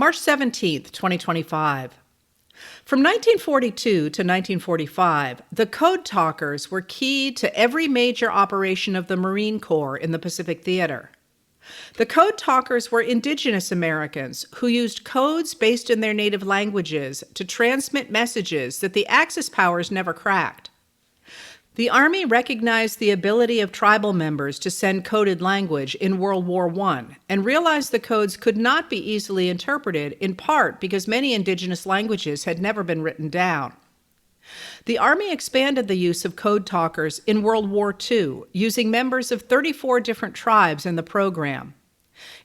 March 17, 2025. From 1942 to 1945, the Code Talkers were key to every major operation of the Marine Corps in the Pacific Theater. The Code Talkers were indigenous Americans who used codes based in their native languages to transmit messages that the Axis powers never cracked. The Army recognized the ability of tribal members to send coded language in World War I and realized the codes could not be easily interpreted, in part because many indigenous languages had never been written down. The Army expanded the use of Code Talkers in World War II, using members of 34 different tribes in the program.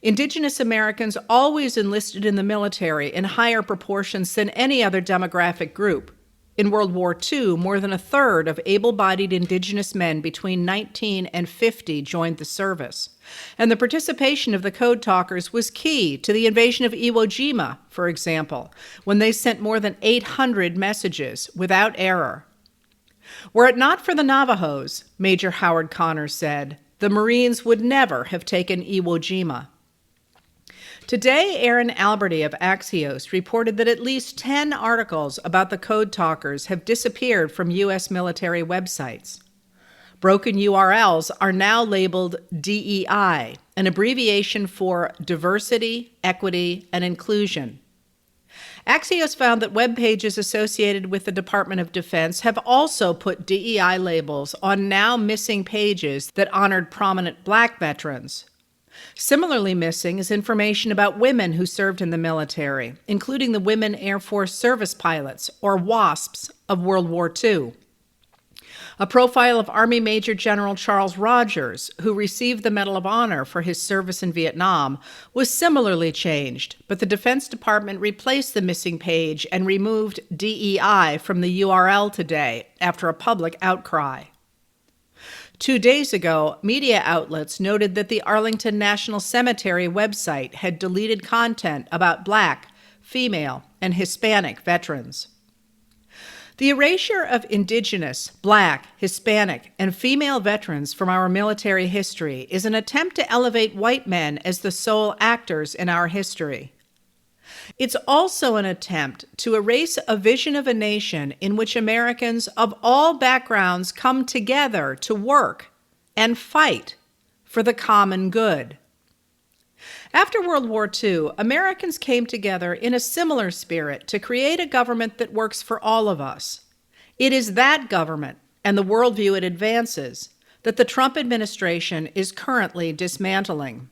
Indigenous Americans always enlisted in the military in higher proportions than any other demographic group. In World War II, more than a third of able-bodied indigenous men between 19 and 50 joined the service. And the participation of the Code Talkers was key to the invasion of Iwo Jima, for example, when they sent more than 800 messages without error. Were it not for the Navajos, Major Howard Connor said, the Marines would never have taken Iwo Jima. Today, Aaron Alberti of Axios reported that at least 10 articles about the Code Talkers have disappeared from U.S. military websites. Broken URLs are now labeled DEI, an abbreviation for diversity, equity, and inclusion. Axios found that web pages associated with the Department of Defense have also put DEI labels on now missing pages that honored prominent Black veterans. Similarly missing is information about women who served in the military, including the Women Air Force Service Pilots, or WASPs, of World War II. A profile of Army Major General Charles Rogers, who received the Medal of Honor for his service in Vietnam, was similarly changed, but the Defense Department replaced the missing page and removed DEI from the URL today after a public outcry. 2 days ago, media outlets noted that the Arlington National Cemetery website had deleted content about Black, female, and Hispanic veterans. The erasure of Indigenous, Black, Hispanic, and female veterans from our military history is an attempt to elevate white men as the sole actors in our history. It's also an attempt to erase a vision of a nation in which Americans of all backgrounds come together to work and fight for the common good. After World War II, Americans came together in a similar spirit to create a government that works for all of us. It is that government and the worldview it advances that the Trump administration is currently dismantling.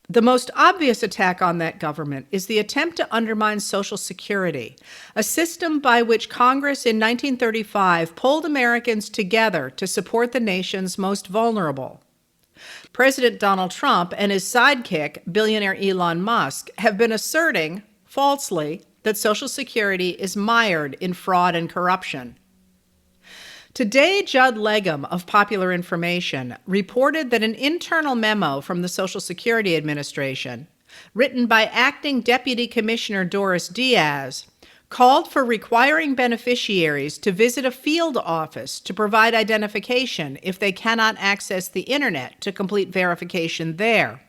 The most obvious attack on that government is the attempt to undermine Social Security, a system by which Congress in 1935 pulled Americans together to support the nation's most vulnerable. President Donald Trump and his sidekick, billionaire Elon Musk, have been asserting, falsely, that Social Security is mired in fraud and corruption. Today, Judd Legum of Popular Information reported that an internal memo from the Social Security Administration, written by Acting Deputy Commissioner Doris Diaz, called for requiring beneficiaries to visit a field office to provide identification if they cannot access the internet to complete verification there.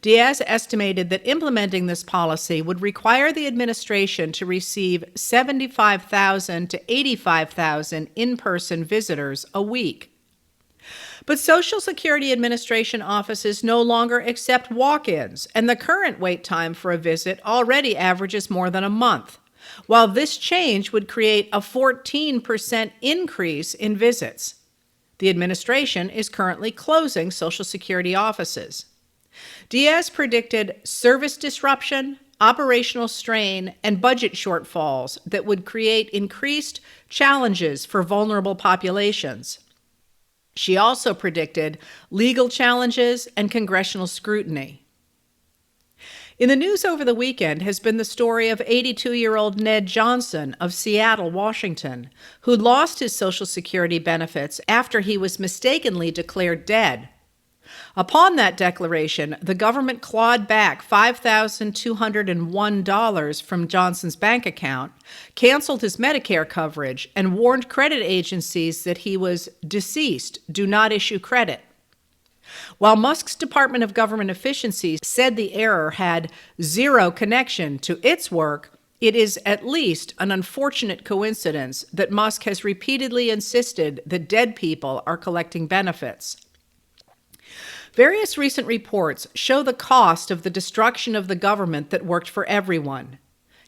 Diaz estimated that implementing this policy would require the administration to receive 75,000 to 85,000 in-person visitors a week. But Social Security Administration offices no longer accept walk-ins, and the current wait time for a visit already averages more than a month, while this change would create a 14% increase in visits. The administration is currently closing Social Security offices. Diaz predicted service disruption, operational strain, and budget shortfalls that would create increased challenges for vulnerable populations. She also predicted legal challenges and congressional scrutiny. In the news over the weekend has been the story of 82-year-old Ned Johnson of Seattle, Washington, who lost his Social Security benefits after he was mistakenly declared dead. Upon that declaration, the government clawed back $5,201 from Johnson's bank account, canceled his Medicare coverage, and warned credit agencies that he was deceased, do not issue credit. While Musk's Department of Government Efficiency said the error had zero connection to its work, it is at least an unfortunate coincidence that Musk has repeatedly insisted that dead people are collecting benefits. Various recent reports show the cost of the destruction of the government that worked for everyone.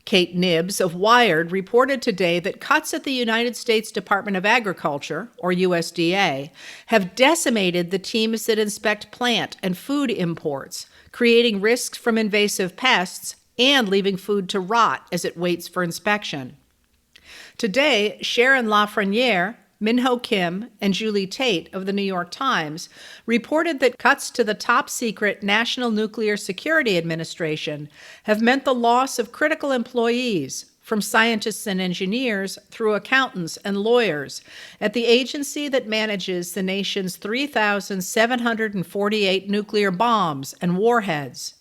Kate Nibbs of Wired reported today that cuts at the United States Department of Agriculture, or USDA, have decimated the teams that inspect plant and food imports, creating risks from invasive pests and leaving food to rot as it waits for inspection. Today, Sharon Lafreniere, Minho Kim, and Julie Tate of the New York Times reported that cuts to the top-secret National Nuclear Security Administration have meant the loss of critical employees, from scientists and engineers through accountants and lawyers, at the agency that manages the nation's 3,748 nuclear bombs and warheads.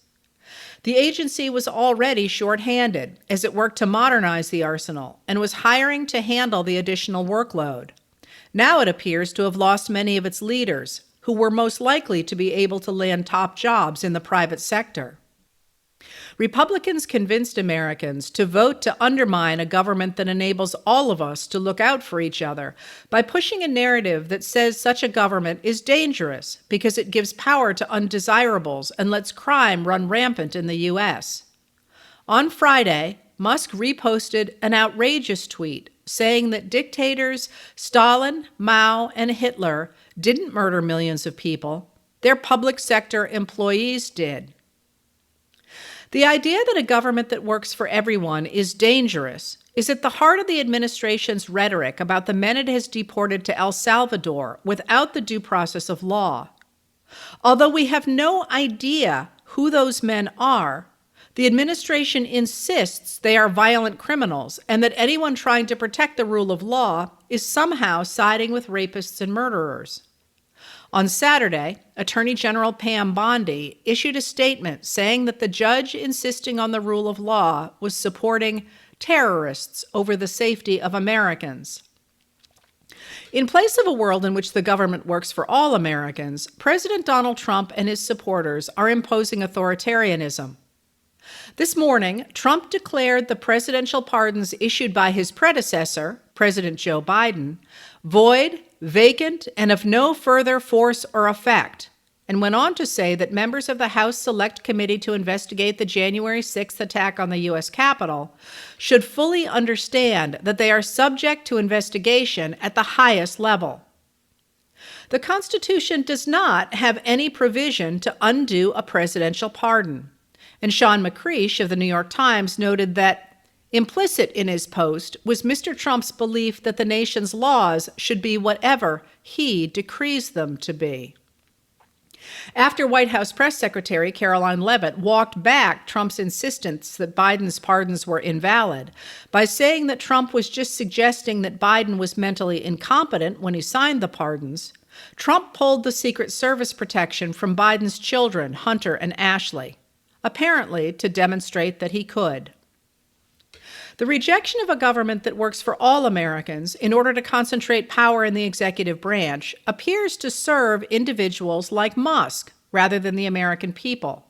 The agency was already short-handed as it worked to modernize the arsenal and was hiring to handle the additional workload. Now it appears to have lost many of its leaders, who were most likely to be able to land top jobs in the private sector. Republicans convinced Americans to vote to undermine a government that enables all of us to look out for each other by pushing a narrative that says such a government is dangerous because it gives power to undesirables and lets crime run rampant in the U.S. On Friday, Musk reposted an outrageous tweet saying that dictators Stalin, Mao, and Hitler didn't murder millions of people. Their public sector employees did. The idea that a government that works for everyone is dangerous is at the heart of the administration's rhetoric about the men it has deported to El Salvador without the due process of law. Although we have no idea who those men are, the administration insists they are violent criminals and that anyone trying to protect the rule of law is somehow siding with rapists and murderers. On Saturday, Attorney General Pam Bondi issued a statement saying that the judge insisting on the rule of law was supporting terrorists over the safety of Americans. In place of a world in which the government works for all Americans, President Donald Trump and his supporters are imposing authoritarianism. This morning, Trump declared the presidential pardons issued by his predecessor, President Joe Biden, void, vacant, and of no further force or effect, and went on to say that members of the House Select Committee to investigate the January 6th attack on the U.S. Capitol should fully understand that they are subject to investigation at the highest level. The Constitution does not have any provision to undo a presidential pardon. And Sean McCreish of the New York Times noted that implicit in his post was Mr. Trump's belief that the nation's laws should be whatever he decrees them to be. After White House Press Secretary Caroline Leavitt walked back Trump's insistence that Biden's pardons were invalid by saying that Trump was just suggesting that Biden was mentally incompetent when he signed the pardons, Trump pulled the Secret Service protection from Biden's children, Hunter and Ashley, apparently to demonstrate that he could. The rejection of a government that works for all Americans in order to concentrate power in the executive branch appears to serve individuals like Musk rather than the American people.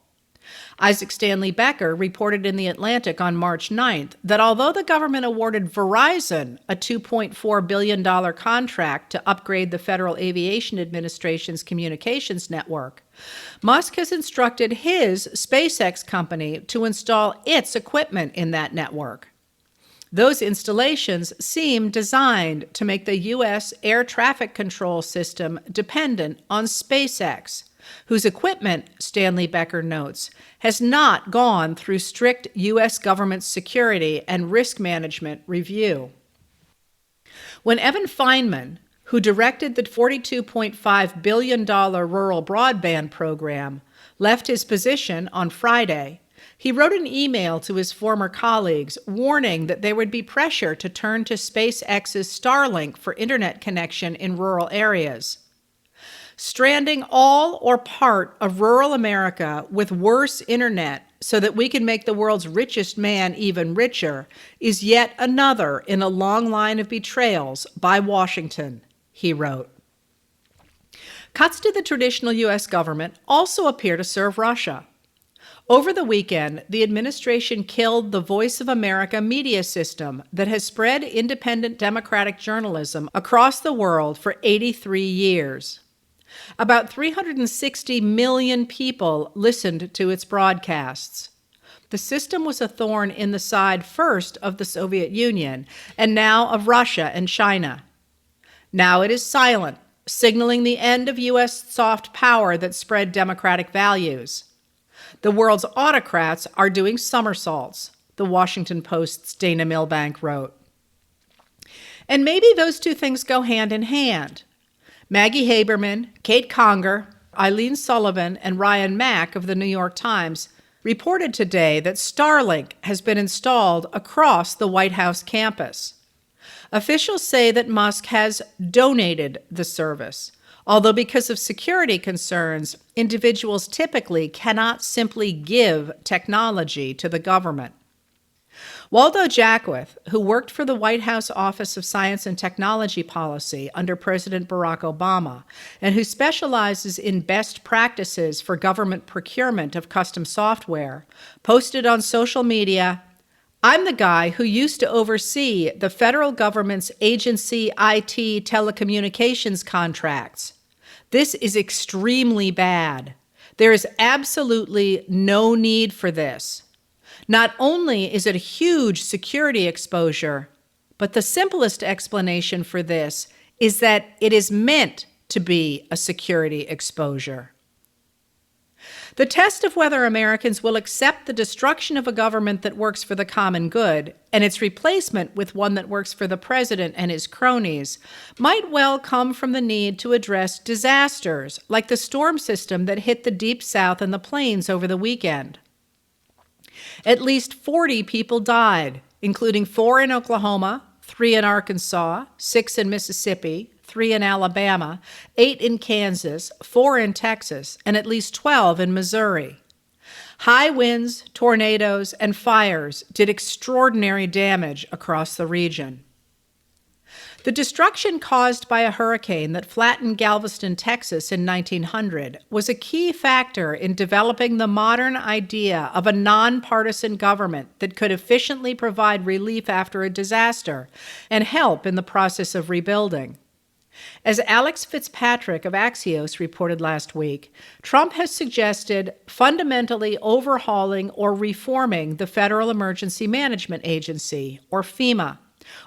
Isaac Stanley Becker reported in The Atlantic on March 9th that although the government awarded Verizon a $2.4 billion contract to upgrade the Federal Aviation Administration's communications network, Musk has instructed his SpaceX company to install its equipment in that network. Those installations seem designed to make the U.S. air traffic control system dependent on SpaceX, whose equipment, Stanley Becker notes, has not gone through strict U.S. government security and risk management review. When Evan Feinman, who directed the $42.5 billion rural broadband program, left his position on Friday, he wrote an email to his former colleagues warning that there would be pressure to turn to SpaceX's Starlink for internet connection in rural areas. Stranding all or part of rural America with worse internet so that we can make the world's richest man even richer is yet another in a long line of betrayals by Washington, he wrote. Cuts to the traditional U.S. government also appear to serve Russia. Over the weekend, the administration killed the Voice of America media system that has spread independent democratic journalism across the world for 83 years. About 360 million people listened to its broadcasts. The system was a thorn in the side first of the Soviet Union and now of Russia and China. Now it is silent, signaling the end of U.S. soft power that spread democratic values. The world's autocrats are doing somersaults, the Washington Post's Dana Milbank wrote. And maybe those two things go hand in hand. Maggie Haberman, Kate Conger, Eileen Sullivan, and Ryan Mack of the New York Times reported today that Starlink has been installed across the White House campus. Officials say that Musk has donated the service, although because of security concerns, individuals typically cannot simply give technology to the government. Waldo Jackwith, who worked for the White House Office of Science and Technology Policy under President Barack Obama, and who specializes in best practices for government procurement of custom software, posted on social media, "I'm the guy who used to oversee the federal government's agency IT telecommunications contracts. This is extremely bad. There is absolutely no need for this. Not only is it a huge security exposure, but the simplest explanation for this is that it is meant to be a security exposure." The test of whether Americans will accept the destruction of a government that works for the common good and its replacement with one that works for the president and his cronies might well come from the need to address disasters like the storm system that hit the Deep South and the plains over the weekend. At least 40 people died, including 4 in Oklahoma, 3 in Arkansas, 6 in Mississippi, 3 in Alabama, 8 in Kansas, 4 in Texas, and at least 12 in Missouri. High winds, tornadoes, and fires did extraordinary damage across the region. The destruction caused by a hurricane that flattened Galveston, Texas in 1900 was a key factor in developing the modern idea of a nonpartisan government that could efficiently provide relief after a disaster and help in the process of rebuilding. As Alex Fitzpatrick of Axios reported last week, Trump has suggested fundamentally overhauling or reforming the Federal Emergency Management Agency, or FEMA,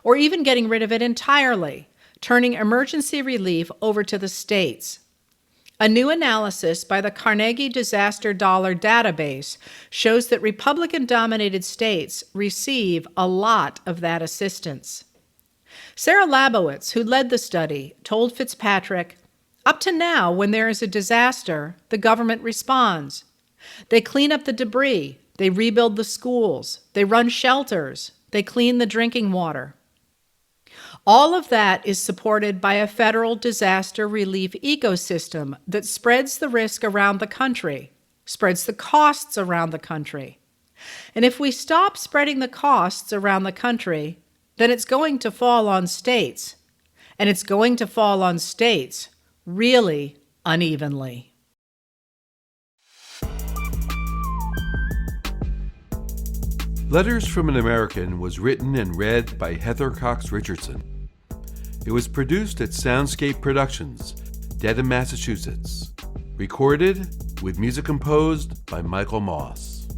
or even getting rid of it entirely, turning emergency relief over to the states. A new analysis by the Carnegie Disaster Dollar Database shows that Republican-dominated states receive a lot of that assistance. Sarah Labowitz, who led the study, told Fitzpatrick, "Up to now, when there is a disaster, the government responds. They clean up the debris, they rebuild the schools, they run shelters, they clean the drinking water. All of that is supported by a federal disaster relief ecosystem that spreads the risk around the country, spreads the costs around the country. And if we stop spreading the costs around the country, then it's going to fall on states, and it's going to fall on states really unevenly." Letters from an American was written and read by Heather Cox Richardson. It was produced at Soundscape Productions, Dedham, Massachusetts. Recorded with music composed by Michael Moss.